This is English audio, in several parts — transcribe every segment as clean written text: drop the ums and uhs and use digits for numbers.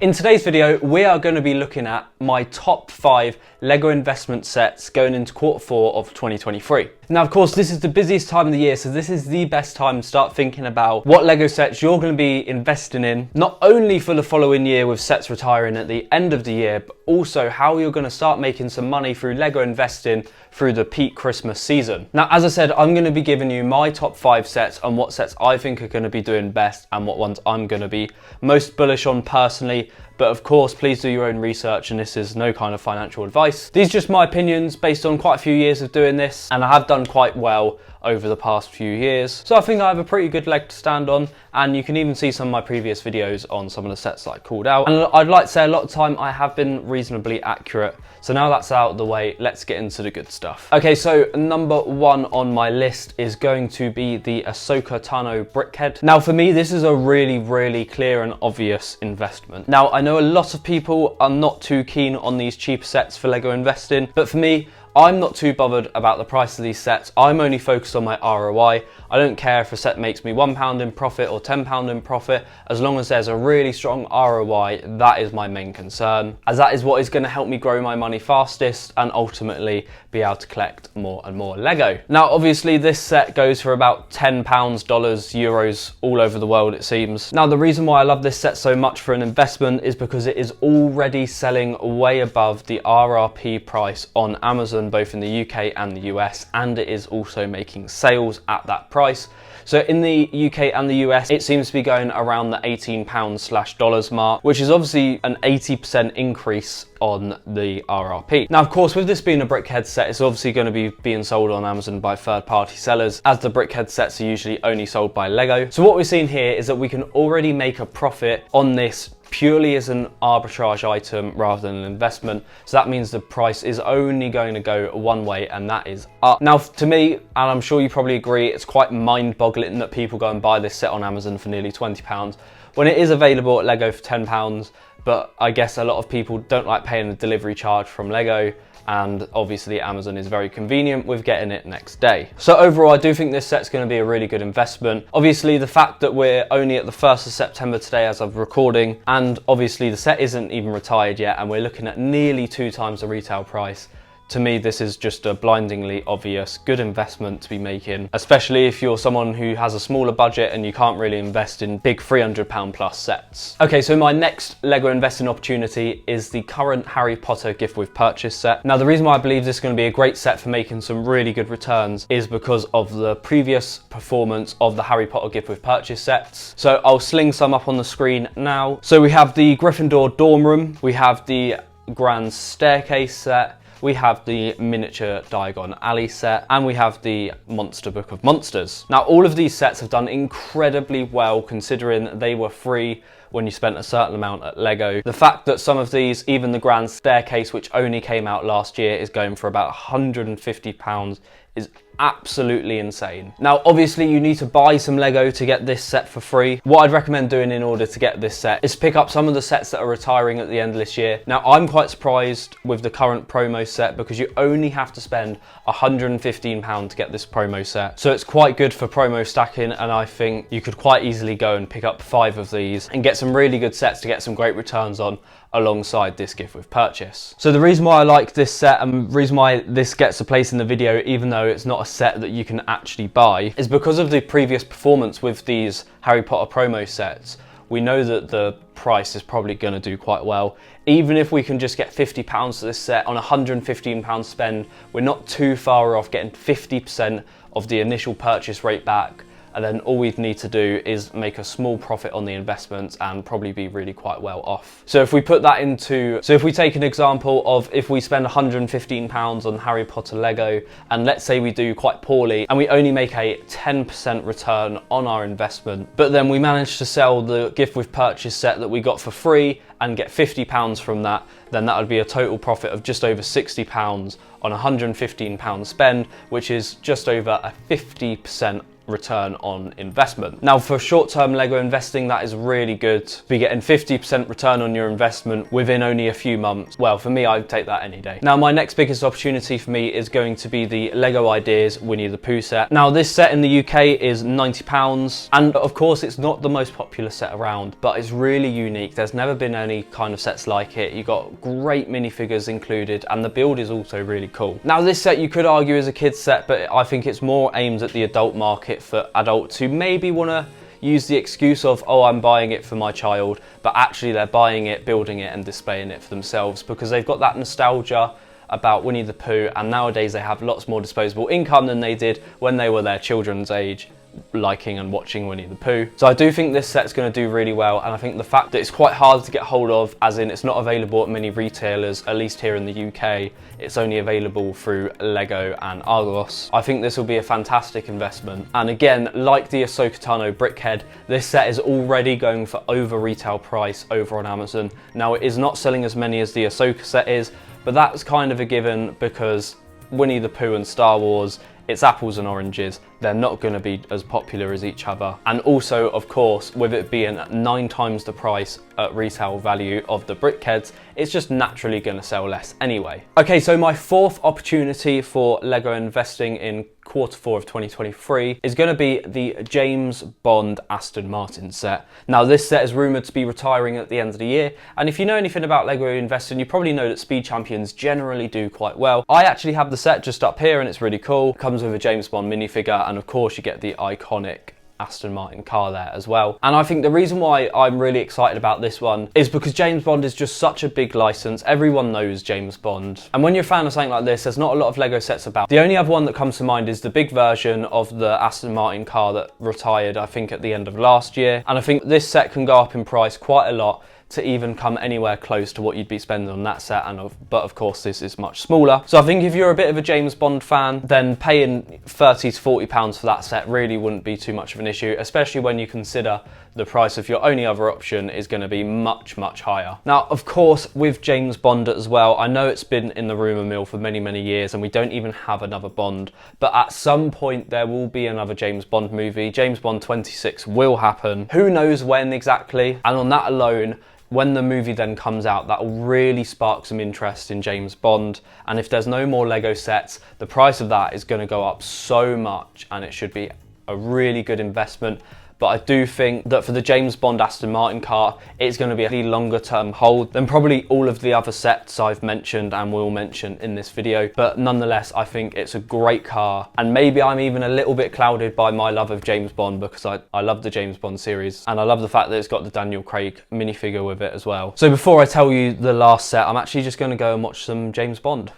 In today's video, we are going to be looking at my top 5 LEGO investment sets going into Q4 of 2023. Now, of course, this is the busiest time of the year, so this is the best time to start thinking about what LEGO sets you're going to be investing in, not only for the following year with sets retiring at the end of the year, but also how you're going to start making some money through LEGO investing through the peak Christmas season. Now, as I said, I'm going to be giving you my top 5 sets and what sets I think are going to be doing best and what ones I'm going to be most bullish on personally. But of course, please do your own research, and this is no kind of financial advice. These are just my opinions based on quite a few years of doing this, and I have done quite well over the past few years. So I think I have a pretty good leg to stand on, and you can even see some of my previous videos on some of the sets that I called out. And I'd like to say a lot of time I have been reasonably accurate. So now that's out of the way, let's get into the good stuff. Okay, so number 1 on my list is going to be the Ahsoka Tano brickhead. Now for me, this is a really clear and obvious investment. Now I know a lot of people are not too keen on these cheaper sets for LEGO investing, but for me, I'm not too bothered about the price of these sets. I'm only focused on my ROI. I don't care if a set makes me £1 in profit or £10 in profit, as long as there's a really strong ROI, that is my main concern, as that is what is going to help me grow my money fastest and ultimately be able to collect more and more LEGO. Now, obviously this set goes for about £10, euros, all over the world it seems. Now, the reason why I love this set so much for an investment is because it is already selling way above the RRP price on Amazon, both in the UK and the US, and it is also making sales at that price. So in the UK and the US, it seems to be going around the £18/$ mark, which is obviously an 80% increase on the RRP. Now, of course, with this being a brickhead set, it's obviously going to be being sold on Amazon by third-party sellers, as the brickhead sets are usually only sold by LEGO. So what we're seeing here is that we can already make a profit on this purely as an arbitrage item rather than an investment. So that means the price is only going to go one way, and that is up. Now, to me, and I'm sure you probably agree, it's quite mind-boggling that people go and buy this set on Amazon for nearly £20 when it is available at LEGO for £10. But I guess a lot of people don't like paying the delivery charge from LEGO, and obviously Amazon is very convenient with getting it next day. So overall, I do think this set's going to be a really good investment. Obviously, the fact that we're only at the 1st of September today as of recording, and obviously the set isn't even retired yet, and we're looking at nearly 2 times the retail price. To me, this is just a blindingly obvious good investment to be making, especially if you're someone who has a smaller budget and you can't really invest in big £300 plus sets. Okay, so my next LEGO investing opportunity is the current Harry Potter gift with purchase set. Now, the reason why I believe this is going to be a great set for making some really good returns is because of the previous performance of the Harry Potter gift with purchase sets. So I'll sling some up on the screen now. So we have the Gryffindor dorm room, we have the grand staircase set, we have the miniature Diagon Alley set, and we have the Monster Book of Monsters. Now, all of these sets have done incredibly well considering they were free when you spent a certain amount at LEGO. The fact that some of these, even the Grand Staircase, which only came out last year, is going for about £150 is absolutely insane. Now, obviously you need to buy some LEGO to get this set for free. What I'd recommend doing in order to get this set is pick up some of the sets that are retiring at the end of this year. Now, I'm quite surprised with the current promo set because you only have to spend £115 to get this promo set. So it's quite good for promo stacking, and I think you could quite easily go and pick up 5 of these and get some really good sets to get some great returns on alongside this gift with purchase. So the reason why I like this set and the reason why this gets a place in the video, even though it's not a set that you can actually buy, is because of the previous performance with these Harry Potter promo sets. We know that the price is probably going to do quite well. Even if we can just get £50 for this set on a £115 spend, we're not too far off getting 50% of the initial purchase rate back. And then all we'd need to do is make a small profit on the investments and probably be really quite well off. So if we put that into, so if we take an example of if we spend £115 on Harry Potter Lego, and let's say we do quite poorly and we only make a 10% return on our investment, but then we manage to sell the gift with purchase set that we got for free and get £50 from that, then that would be a total profit of just over £60 on a £115 spend, which is just over a 50% return on investment. Now for short-term Lego investing, that is really good. To be getting 50% return on your investment within only a few months. Well, for me, I'd take that any day. Now my next biggest opportunity for me is going to be the Lego Ideas Winnie the Pooh set. Now this set in the UK is £90, and of course it's not the most popular set around, but it's really unique. There's never been any kind of sets like it. You got great minifigures included, and the build is also really cool. Now this set you could argue is a kid's set, but I think it's more aimed at the adult market, for adults who maybe want to use the excuse of, oh, I'm buying it for my child, but actually they're buying it, building it and displaying it for themselves, because they've got that nostalgia about Winnie the Pooh, and nowadays they have lots more disposable income than they did when they were their children's age, liking and watching Winnie the Pooh. So I do think this set's going to do really well, and I think the fact that it's quite hard to get hold of, as in it's not available at many retailers, at least here in the UK, it's only available through Lego and Argos. I think this will be a fantastic investment, and again, like the Ahsoka Tano brickhead, this set is already going for over retail price over on Amazon. Now it is not selling as many as the Ahsoka set is, but that's kind of a given because Winnie the Pooh and Star Wars, it's apples and oranges. They're not going to be as popular as each other. And also, of course, with it being 9 times the price at retail value of the brickheads, it's just naturally going to sell less anyway. Okay, so my fourth opportunity for Lego investing in Q4 of 2023 is going to be the James Bond Aston Martin set. Now this set is rumoured to be retiring at the end of the year, and if you know anything about Lego investing, you probably know that Speed Champions generally do quite well. I actually have the set just up here and it's really cool. It comes with a James Bond minifigure, and of course you get the iconic Aston Martin car there as well. And I think the reason why I'm really excited about this one is because James Bond is just such a big license. Everyone knows James Bond. And when you're a fan of something like this, there's not a lot of Lego sets about. The only other one that comes to mind is the big version of the Aston Martin car that retired, I think, at the end of last year. And I think this set can go up in price quite a lot to even come anywhere close to what you'd be spending on that set, but of course this is much smaller. So I think if you're a bit of a James Bond fan, then paying £30 to £40 for that set really wouldn't be too much of an issue, especially when you consider the price of your only other option is going to be much, much higher. Now, of course, with James Bond as well, I know it's been in the rumour mill for many, many years and we don't even have another Bond, but at some point there will be another James Bond movie. James Bond 26 will happen. Who knows when exactly? And on that alone, when the movie then comes out, that will really spark some interest in James Bond. And if there's no more Lego sets, the price of that is going to go up so much, and it should be a really good investment. But I do think that for the James Bond Aston Martin car, it's going to be a longer term hold than probably all of the other sets I've mentioned and will mention in this video. But nonetheless, I think it's a great car. And maybe I'm even a little bit clouded by my love of James Bond, because I love the James Bond series. And I love the fact that it's got the Daniel Craig minifigure with it as well. So before I tell you the last set, I'm actually just going to go and watch some James Bond.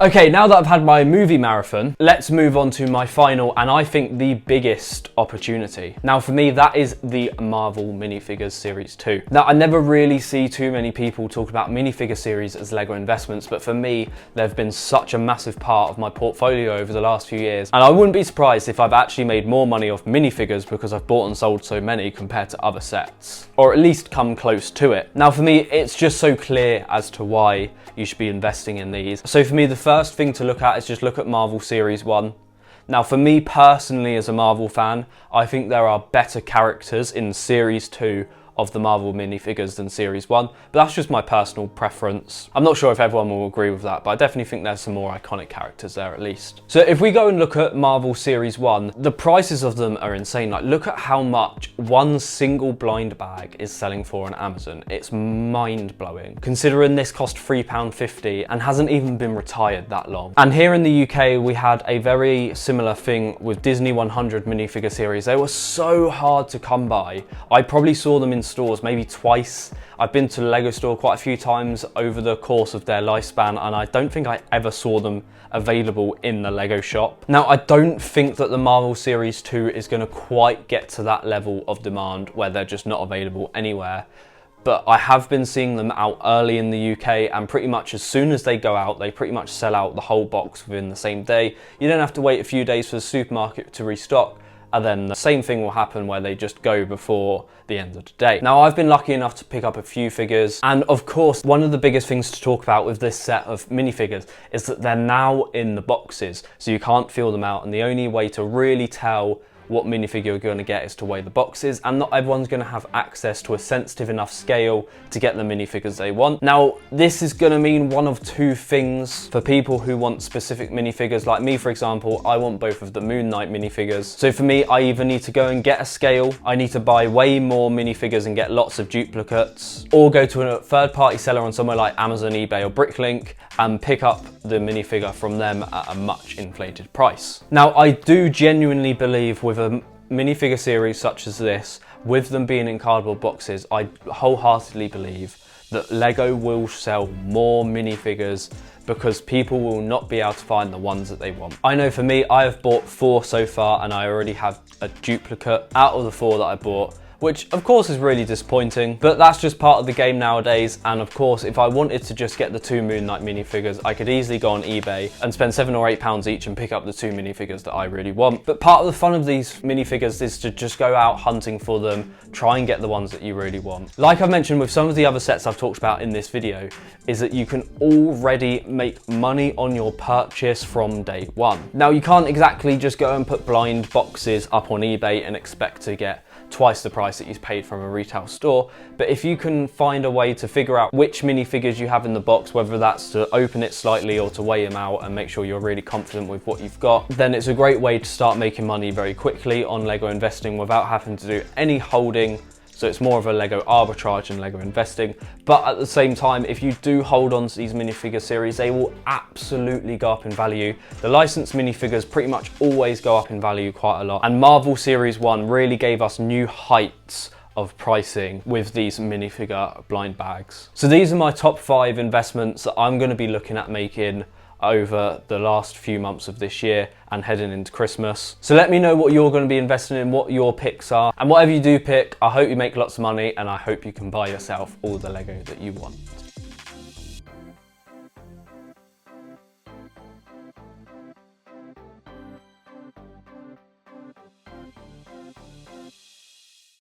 Okay, now that I've had my movie marathon, let's move on to my final and I think the biggest opportunity. Now for me, that is the Marvel minifigures series 2. Now I never really see too many people talk about minifigure series as Lego investments, but for me, they've been such a massive part of my portfolio over the last few years. And I wouldn't be surprised if I've actually made more money off minifigures because I've bought and sold so many compared to other sets, or at least come close to it. Now for me, it's just so clear as to why you should be investing in these. So for me, the first thing to look at is just look at Marvel Series 1. Now for me personally as a Marvel fan, I think there are better characters in Series 2 of the Marvel minifigures than Series 1, but that's just my personal preference. I'm not sure if everyone will agree with that, but I definitely think there's some more iconic characters there at least. So if we go and look at Marvel Series 1, the prices of them are insane. Like, look at how much one single blind bag is selling for on Amazon. It's mind-blowing, considering this cost £3.50 and hasn't even been retired that long. And here in the UK, we had a very similar thing with Disney 100 minifigure series. They were so hard to come by. I probably saw them in stores maybe twice. I've been to the Lego store quite a few times over the course of their lifespan, and I don't think I ever saw them available in the Lego shop. Now, I don't think that the Marvel Series 2 is going to quite get to that level of demand where they're just not available anywhere. But I have been seeing them out early in the UK, and pretty much as soon as they go out, they pretty much sell out the whole box within the same day. You don't have to wait a few days for the supermarket to restock. And then the same thing will happen where they just go before the end of the day. Now, I've been lucky enough to pick up a few figures. And of course, one of the biggest things to talk about with this set of minifigures is that they're now in the boxes. So you can't feel them out. And the only way to really tell what minifigure you're going to get is to weigh the boxes, and not everyone's going to have access to a sensitive enough scale to get the minifigures they want. Now, this is going to mean one of two things for people who want specific minifigures. Like me, for example, I want both of the Moon Knight minifigures. So for me, I either need to go and get a scale, I need to buy way more minifigures and get lots of duplicates, or go to a third-party seller on somewhere like Amazon, eBay, or Bricklink and pick up the minifigure from them at a much inflated price. Now, I do genuinely believe with a minifigure series such as this, with them being in cardboard boxes, I wholeheartedly believe that Lego will sell more minifigures because people will not be able to find the ones that they want. I know for me, I have bought 4 so far and I already have a duplicate out of the 4 that I bought, which of course is really disappointing, but that's just part of the game nowadays. And of course, if I wanted to just get the 2 Moon Knight minifigures, I could easily go on eBay and spend £7 or £8 each and pick up the 2 minifigures that I really want. But part of the fun of these minifigures is to just go out hunting for them, try and get the ones that you really want. Like I've mentioned with some of the other sets I've talked about in this video, is that you can already make money on your purchase from day one. Now, you can't exactly just go and put blind boxes up on eBay and expect to get twice the price that you paid from a retail store, but if you can find a way to figure out which minifigures you have in the box, whether that's to open it slightly or to weigh them out and make sure you're really confident with what you've got, then it's a great way to start making money very quickly on Lego investing without having to do any holding. So it's more of a Lego arbitrage and Lego investing. But at the same time, if you do hold on to these minifigure series, they will absolutely go up in value. The licensed minifigures pretty much always go up in value quite a lot. And Marvel Series 1 really gave us new heights of pricing with these minifigure blind bags. So these are my top 5 investments that I'm going to be looking at making over the last few months of this year and heading into Christmas. So let me know what you're going to be investing in, what your picks are, and whatever you do pick, I hope you make lots of money and I hope you can buy yourself all the Lego that you want.